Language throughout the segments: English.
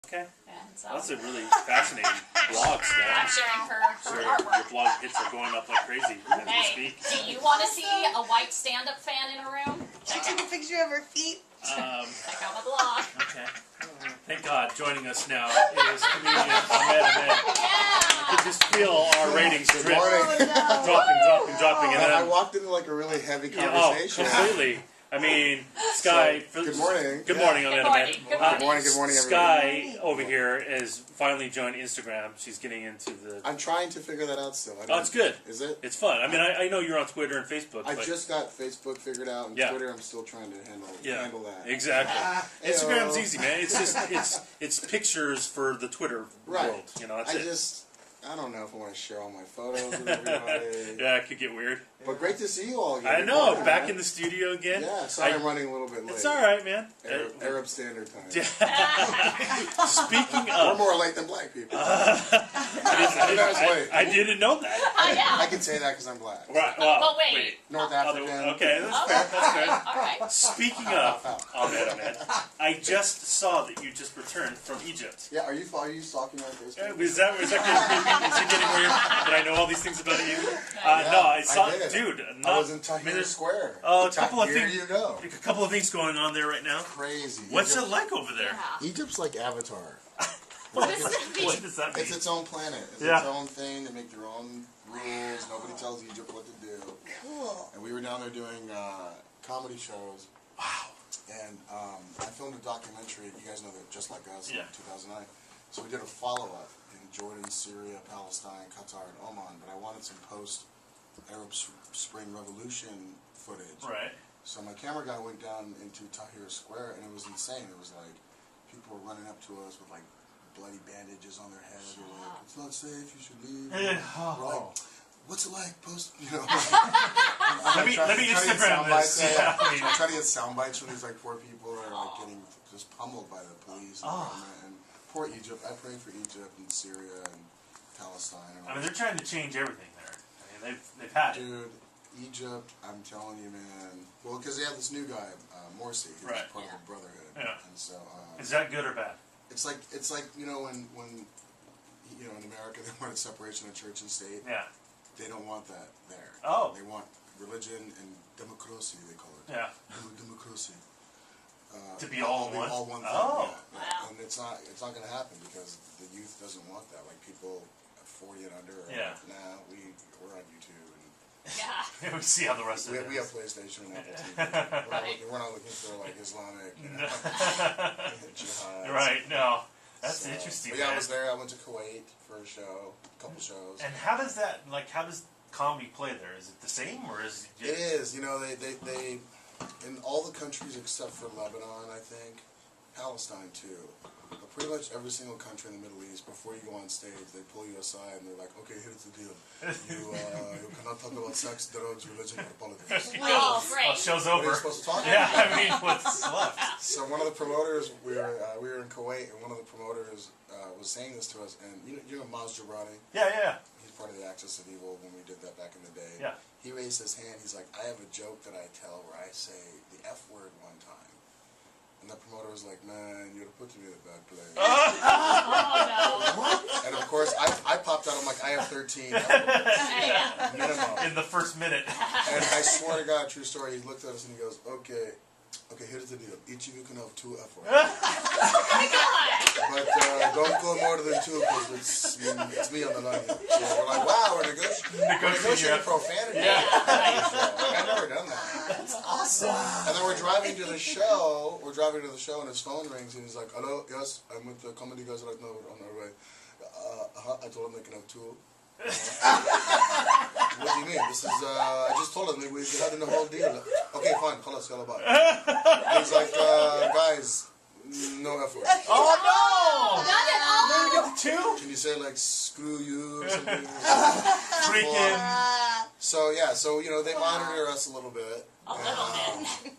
Okay. And so That's a really fascinating blog, I'm Steph. sharing her Sure, artwork. your blog hits are going up like crazy as we Hey, speak. do you want to see a white stand-up fan in a room? She Check took out, a picture of her feet. check out my blog. Okay. Thank God, joining us now is comedian Ahmed Ahmed. Yeah. You can just feel our ratings Good drip, morning. dropping, and I then walked into like a really heavy yeah, conversation. completely. I mean, Sky. Good morning. Good morning, Good Ahmed morning. Ahmed. Good Good morning, good morning, everybody. Sky over here has finally joined Instagram. She's getting into the. I'm trying to figure that out still. Oh, it's good. Is it? It's fun. I mean, I know you're on Twitter and Facebook. I but just got Facebook figured out, and Yeah. Twitter I'm still trying to handle that. Exactly. Instagram's Ew. easy, man. It's just it's pictures for the Twitter Right. world. You know, that's it. I don't know if I want to share all my photos with everybody. Yeah, it could get weird. But great to see you all again. I Good know. morning, Back man. in the studio again. Yeah, sorry I'm running a little bit late. It's all right, man. Arab Standard Time. Speaking We're of, more late than black people. I didn't know that. I can say that because I'm black. Right. Well, wait. North African. Okay, that's fair. That's good. All right. Speaking of, Ahmed, I just saw that you just returned from Egypt. Yeah, are you stalking my Facebook? Is that getting creepy? Is it getting weird? Did I know all these things about you? Yeah, No, I saw, did. dude. I was in Tahrir Square. Oh, a couple of Here things. you go. A couple of things going on there right now. Crazy. What's it like over there? Yeah. Egypt's like Avatar. What does that mean? It's its own planet. It's Yeah. its own thing. They make their own rules. Nobody tells Egypt what to do. Cool. And we were down there doing comedy shows. Wow. And I filmed a documentary. You guys know that Just Like Us Yeah. in 2009. So we did a follow-up in Jordan, Syria, Palestine, Qatar, and Oman. But I wanted some post-Arab Spring Revolution footage. Right. So my camera guy went down into Tahrir Square, and it was insane. It was like people were running up to us with like bloody bandages on their head. They were like, "It's not safe. You should leave." We're like, "What's it like post?" You know. Let me Instagram this. Yeah, I mean, I'm trying to get sound bites from these like poor people that are like getting just pummeled by the police and the government. And poor Egypt. I pray for Egypt and Syria and Palestine. And all I mean, they're trying to change everything there. I mean, they've had it. Dude, Egypt, I'm telling you, man. Well, because they have this new guy, Morsi, who's Right. part of the Brotherhood. Yeah. And so, Is that good or bad? it's like you know when you know in America they wanted separation of church and state. Yeah. They don't want that there. Oh. They want religion and democracy. They call it. Yeah. Democracy. To be all one? All one thing. Oh. Yeah. Wow. And it's not going to happen because the youth doesn't want that. Like people at 40 and under. Are Yeah. like, nah, we're on YouTube. Yeah. We see how the rest of it We have is. PlayStation and Apple TV. We're not looking for like Islamic jihad. Right. No. That's So, interesting. But yeah, I man. was there. I went to Kuwait for a show, a couple shows. And how does that how does comedy play there? Is it the same or is it? It is. You know, they in all the countries except for Lebanon, I think, Palestine too. But pretty much every single country in the Middle East, before you go on stage, they pull you aside and they're like, "Okay, here's the deal. You cannot talk about sex, drugs, religion, or politics." Oh, Oh, great. show's What are you over. supposed to talk Yeah. about? I mean, what's left? So one of the promoters, we were in Kuwait, and one of the promoters was saying this to us, and you know Maz Jobrani? Yeah. He's part of the Axis of Evil when we did that back in the day. Yeah. He raised his hand, he's like, "I have a joke that I tell where I say the F word one time." And the promoter was like, "Man, you're putting me in a bad place." Oh, And of course, I popped out, I'm like, "I have 13 F words, no. minimum." In the first minute. And I swear to God, true story, he looked at us and he goes, okay, here's the deal. Each of you can have 2 F words. Oh, my God. But don't go more than 2 because it's me on the line here. So we're like, wow, we're negotiating profanity. Yeah. I've never done that. That's awesome. And then we're driving to the show, and his phone rings, and he's like, "Hello, yes, I'm with the comedy guys right now, we're on our way." I told him they can have 2. What do you mean? This is, I just told him we had the whole deal. Okay, fine, خلاص يلا bye. He's like, guys, no F word. Oh no! Not at all. No, you got the 2? Can you say like screw you or something? Freaking. So yeah, so you know they monitor us a little bit. A little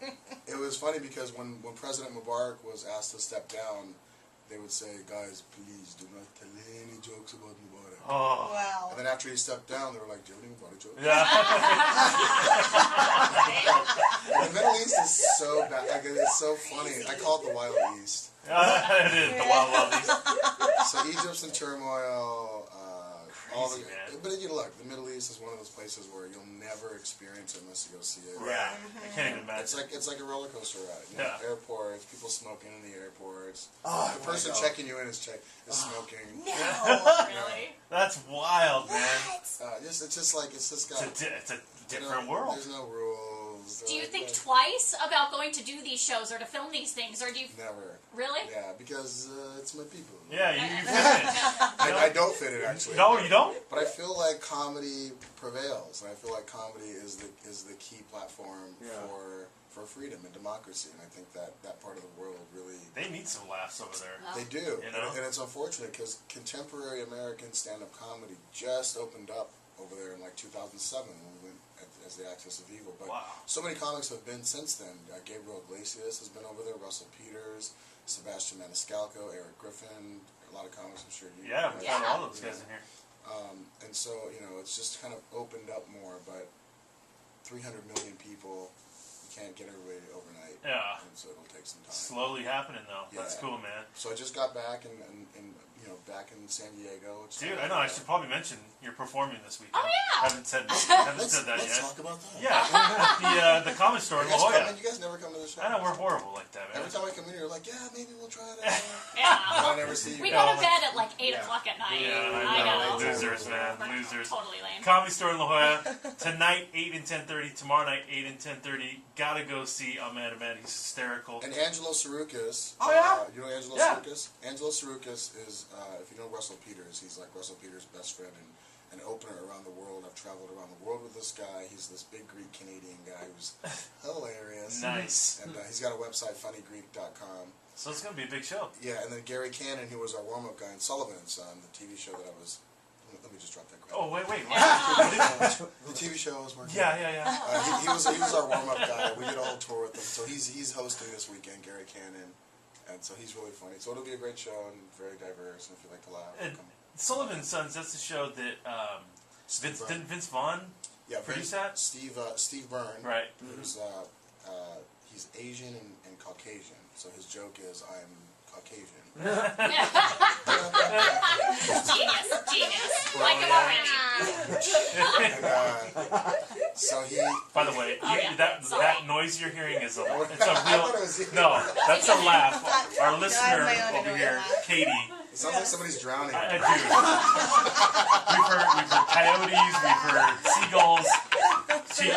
bit. It was funny because when President Mubarak was asked to step down, they would say, "Guys, please do not tell any jokes about Mubarak." Oh. Wow. And then after he stepped down, they were like, "Do you have any Mubarak jokes?" Yeah. The Middle East is so bad. Like, it's so funny. I call it the Wild East. It is the Wild Wild East. So Egypt's in turmoil. All the, Crazy, man. but you look, the Middle East is one of those places where you'll never experience it unless you go see it. Yeah. I can't even imagine. It's like a roller coaster ride. You know, Yeah. Airports, people smoking in the airports. Oh, The person my God. checking you in is smoking. No. Really? That's wild, man. What? It's just like it's just got. It's a different world. There's no rules. Do you Like, think like, twice about going to do these shows or to film these things, or do you Never. really? Yeah, because it's my people. Yeah, you fit it. I don't fit it actually. No, you don't? But I feel like comedy prevails, and I feel like comedy is the key platform for freedom and democracy, and I think that part of the world really They need some laughs over there. No. they do, You know? and it's unfortunate because contemporary American stand-up comedy just opened up over there in like 2007 when we went as the Axis of Evil. But Wow. so many comics have been since then. Gabriel Iglesias has been over there, Russell Peters, Sebastian Maniscalco, Eric Griffin, a lot of comics I'm sure you Yeah, know. we Yeah. found all those guys in here. And so, it's just kind of opened up more, but 300 million people, you can't get everybody overnight. Yeah. And so it'll take some time. Slowly happening though. That's Yeah. cool, man. So I just got back and back in San Diego. It's Dude, I know. I should probably mention you're performing this weekend. Oh, yeah. Haven't said that Let's yet. talk about that. Yeah, at the comedy store in You La guys, Jolla. you guys never come to the show. I know we're horrible like that, man. Every time I come in here, you're like, yeah, maybe we'll try it out. Yeah. But I never see you. We Yeah. go to bed at like 8 Yeah. o'clock at night. Yeah, I know. Losers, man. We're Losers. Totally lame. Comedy store in La Jolla. Tonight, 8 and 10:30. Tomorrow night, 8 and 10:30. Gotta go see Ahmed Ahmed. He's hysterical. And Angelo Sarukis. Oh, yeah? You know Angelo Yeah. Sarukis? Angelo Sarukis is, if you know Russell Peters, he's like Russell Peters' best friend and an opener around the world. I've traveled around the world with this guy. He's this big Greek Canadian guy who's hilarious. Nice. And he's got a website, funnygreek.com. So it's gonna be a big show. Yeah, and then Gary Cannon, who was our warm-up guy in Sullivan and Son, the TV show that I was... Let me just drop that credit. Oh, wait. The TV show I was working Yeah. he was our warm-up guy. We did a whole tour with him. So he's hosting this weekend, Gary Cannon. And so he's really funny. So it'll be a great show and very diverse. And if you like to laugh, And come. Sullivan and Sons, that's the show that Steve Byrne. didn't Vince Vaughn Yeah, produce that? Steve Byrne. Right. Who's he's Asian and Caucasian. So his joke is, I'm Caucasian. Genius. Like him already. And, so he... By the way, yeah. that Sorry. noise you're hearing is a I it's a thought it real was you. no. That's a laugh. Our have listener my own over annoying here, laugh. Katie. It sounds like somebody's drowning. I do. We've heard coyotes. We've heard seagulls. She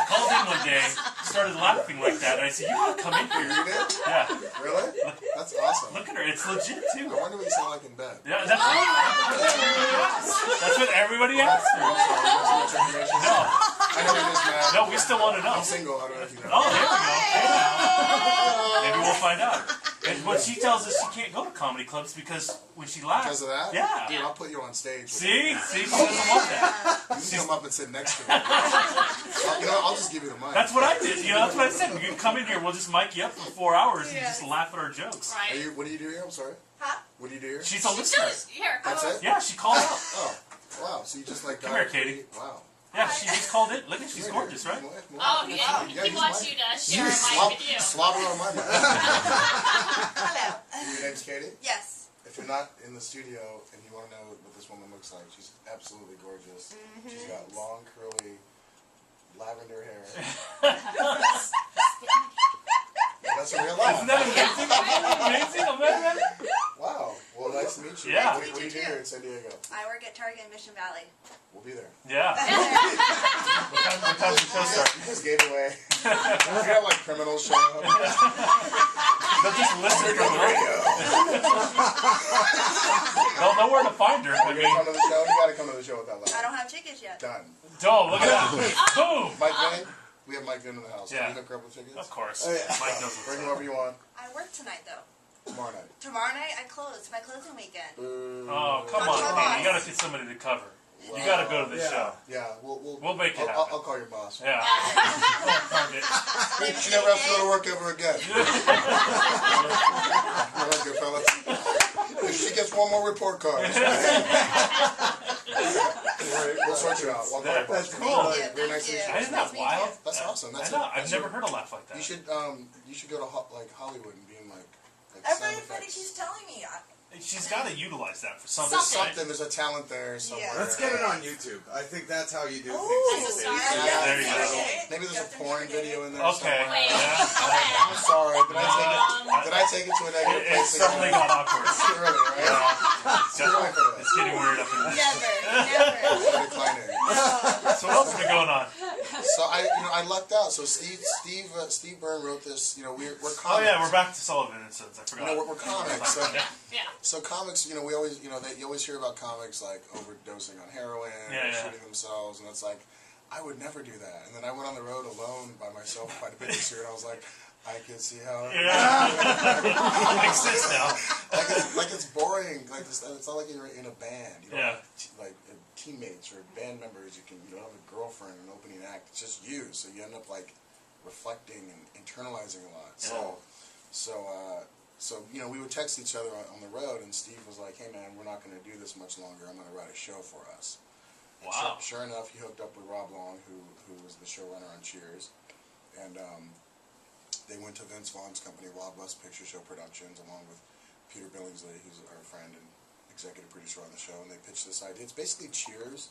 called in one day, started laughing like that, and I said, "You want to come in You here?" did? Yeah. Really? That's awesome. Look at her. It's legit I too. wonder what you sound like in bed. Yeah, that's what everybody asks for. Too much information. No, I know you're just mad. no, we still want to know. I'm single. I don't know if you know. Oh, there we go. Hey, now. Maybe we'll find out. And what she tells us, she can't go to comedy clubs because when she laughs. Because of that? Yeah. Dude, I'll put you on stage. See, she doesn't want that. You can come up and sit next to me. I'll just give you the mic. That's what I did. That's what I said. You can come in here. We'll just mic you up for 4 hours and Yeah. just laugh at our jokes. Right. What do you do here? I'm sorry. Huh? What do you do here? She's a listener. Here. That's it? Yeah, she called out. Oh, wow. So you just like Come here, Katie. Wow. Yeah, she just called in. Look at she's gorgeous, right? Oh, yeah. He wants you to share a mic with you. Slobber on my mic. Hello. Your name's Katie? Yes. If you're not in the studio and you want to know what this woman looks like, she's absolutely gorgeous. She's got long, curly, lavender hair. That's a real life. Isn't that amazing? Amazing, man. Wow. Well, nice to meet you. Yeah. What do you do here in San Diego? I work at Target in Mission Valley. We'll be there. Yeah. What time's the show start? You just gave it away. You have like criminals show up. They'll just listen from the radio. They'll know where to find her. I You mean, gotta come to the show. You gotta come to the show with that I loud. don't have tickets yet. Done. oh, look at that. Boom. Mike Vin? We have Mike Vin in the house. Yeah. Can you hook her up with tickets? Of course. Oh, yeah. Mike knows Bring what's whoever you want. I work tonight though. Tomorrow night. Tomorrow night I close. It's my closing weekend. Boo. Oh, come on, Katie. You gotta get somebody to cover. You gotta go to this show. Yeah, We'll make it I'll happen. call your boss. Yeah. Oh, Target. She never has to go to work ever again. You know, good fellas. one more report card. We'll sort you out. That's cool. Very nice to meet you. Isn't that wild? That's awesome. That's I know. I've never heard a laugh like that. You should go to like Hollywood and be in like sound Everybody effects. keeps telling me. She's got to utilize that for something. Something. There's a talent there somewhere. Yeah. Let's get it on YouTube. I think that's how you do Ooh. things. As a star. There you go. Maybe there's a porn video in there. Okay. somewhere. Wait. I'm sorry. Did I take it to a negative place? It suddenly got awkward. It's too early, right? It's It's getting weird up in here. Never. declining. So what else has been going on? So I lucked out. So Steve Byrne wrote this. We're comics. Oh yeah, we're back to Sullivan and Sons. I forgot. We're comics. So, Yeah. so comics, we always, you always hear about comics like overdosing on heroin, or shooting themselves, and it's like, I would never do that. And then I went on the road alone by myself quite a bit this year, and I was like, I can see how. It makes sense now. Like it's boring. Like it's not like you're in a band. You don't Yeah. have like teammates or band members. You don't have a girlfriend, an opening act. It's just you. So you end up like reflecting and internalizing a lot. So we would text each other on the road, and Steve was like, "Hey man, we're not going to do this much longer. I'm going to write a show for us." Wow. Sure enough, he hooked up with Rob Long, who was the showrunner on Cheers, and they went to Vince Vaughn's company, Wild West Picture Show Productions, along with Peter Billingsley, who's our friend and executive producer on the show, and they pitched this idea. It's basically Cheers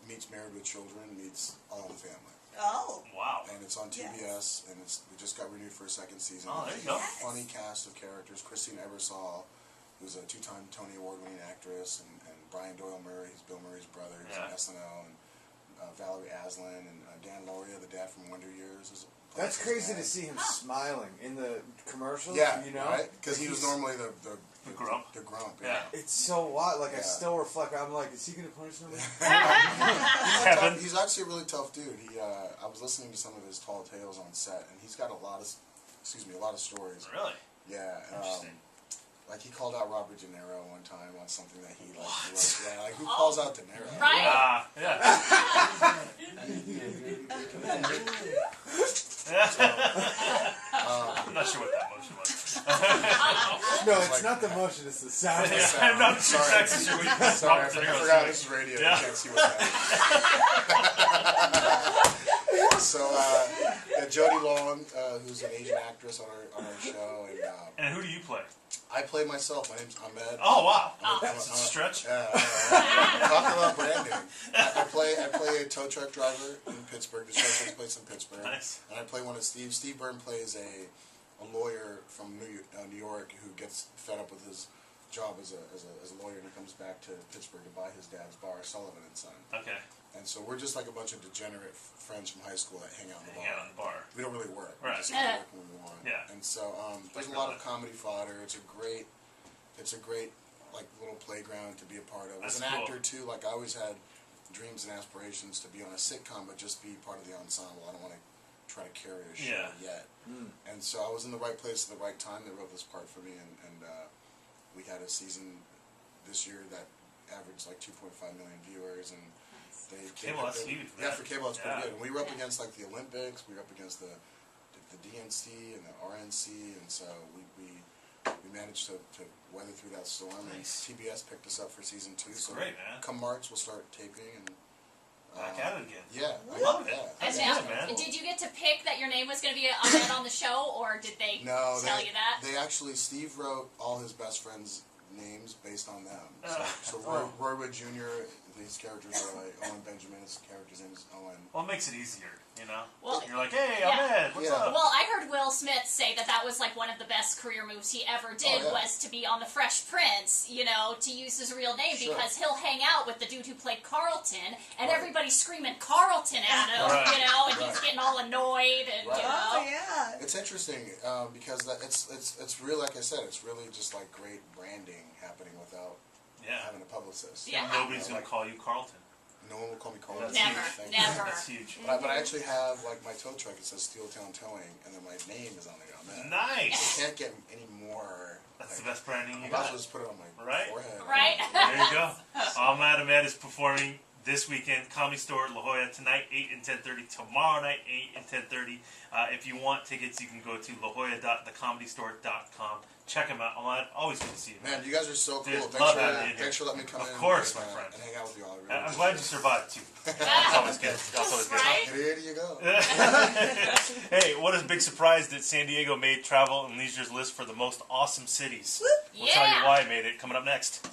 meets Married with Children meets All in the Family. Oh. Wow. And it's on TBS, and we just got renewed for a second season. Oh, there you go. Funny cast of characters. Christine Ebersol, who's a two-time Tony Award-winning actress, and Brian Doyle Murray, who's Bill Murray's brother, who's on SNL, and Valerie Aslan, and Dan Lauria, the dad from Wonder Years. That's crazy to see him smiling in the commercials. Yeah, right? Because he was normally the grump. The grump. Yeah. It's so wild. Like I Yeah. still reflect. I'm like, is he gonna punish somebody? Kevin. He's actually a really tough dude. I was listening to some of his tall tales on set, and he's got a lot of stories. Really? Yeah. Interesting. Like he called out Robert De Niro one time on something that he liked. Yeah, like who calls out De Niro? Right. I'm not sure what that motion was. No, it's not the motion. It's the sound. I'm not Sorry. exactly sure what Sorry, I Robert De Niro's forgot doing. this is radio. Yeah. You can't see what's happening. So, Jodie Long, who's an Asian actress on our show, And who do you play? I play myself. My name's Ahmed. Oh wow, I'm that's a stretch. Talk about branding. I play a tow truck driver in Pittsburgh. The show takes place in Pittsburgh. Nice. And I play one of Steve. Steve Byrne plays a lawyer from New York who gets fed up with his job as a lawyer, and he comes back to Pittsburgh to buy his dad's bar, Sullivan and Son. Okay. And so we're just like a bunch of degenerate friends from high school that hang out in the bar. Hang out in the bar. We don't really work. Right. We just kind of work when we want. Yeah. And so there's a lot of comedy fodder. It's a great like little playground to be a part of. As That's an cool. actor too, like I always had dreams and aspirations to be on a sitcom, but just be part of the ensemble. I don't want to try to carry a show yet. And so I was in the right place at the right time. They wrote this part for me, and we had a season this year that averaged like 2.5 million viewers, and Cable, that's huge. Yeah, for cable, it's pretty Yeah. good. And we were up against like the Olympics. We were up against the DNC and the RNC, and so we managed to weather through that storm. Nice. And TBS picked us up for season 2. That's so great, man. come March, we'll start taping and Back at it again. yeah, I love it. Yeah. And That's now, good, man. did you get to pick that your name was going to be Ahmed on the show, or did they No, tell you that? They actually, Steve wrote all his best friends' names based on them. So Roy Wood Jr., these characters are like Owen Benjamin, his character's name is Owen. Well, it makes it easier, you know? Well, You're like, hey, yeah. Ahmed, what's Yeah. up? Well, I heard Will Smith say that was like one of the best career moves he ever did, yeah. was to be on The Fresh Prince, to use his real name, Sure. because he'll hang out with the dude who played Carlton, and everybody's screaming Carlton at him, Right. and he's getting all annoyed, and, Right. Oh, yeah. It's interesting because it's really, like I said, it's really just like great branding happening without Yeah. having a publicist. Yeah. And nobody's going to call you Carlton. No one will call me Carl. That's Never, huge. Thank you. never. That's huge. But I actually have like my tow truck. It says Steeltown Towing, and then my name is on it. Nice. I can't get any more. That's like, the best branding you I'm about got. to just put it on my Right? forehead. Right. There you go. Ahmed Ahmed is performing this weekend. Comedy Store at La Jolla tonight, 8 and 10:30. Tomorrow night, 8 and 10:30. If you want tickets, you can go to lajolla.thecomedystore.com. Check them out. Always good to see you. Man, you guys are so cool. Dude, Thanks, love for, having you here. thanks for letting me come in. Of course, and, my friend. And hang out with you all. I really I'm glad you survived, too. That's always good. That's always good. Right? Here you go. Hey, what a big surprise that San Diego made Travel and Leisure's list for the most awesome cities. We'll tell you Yeah. why it made it coming up next.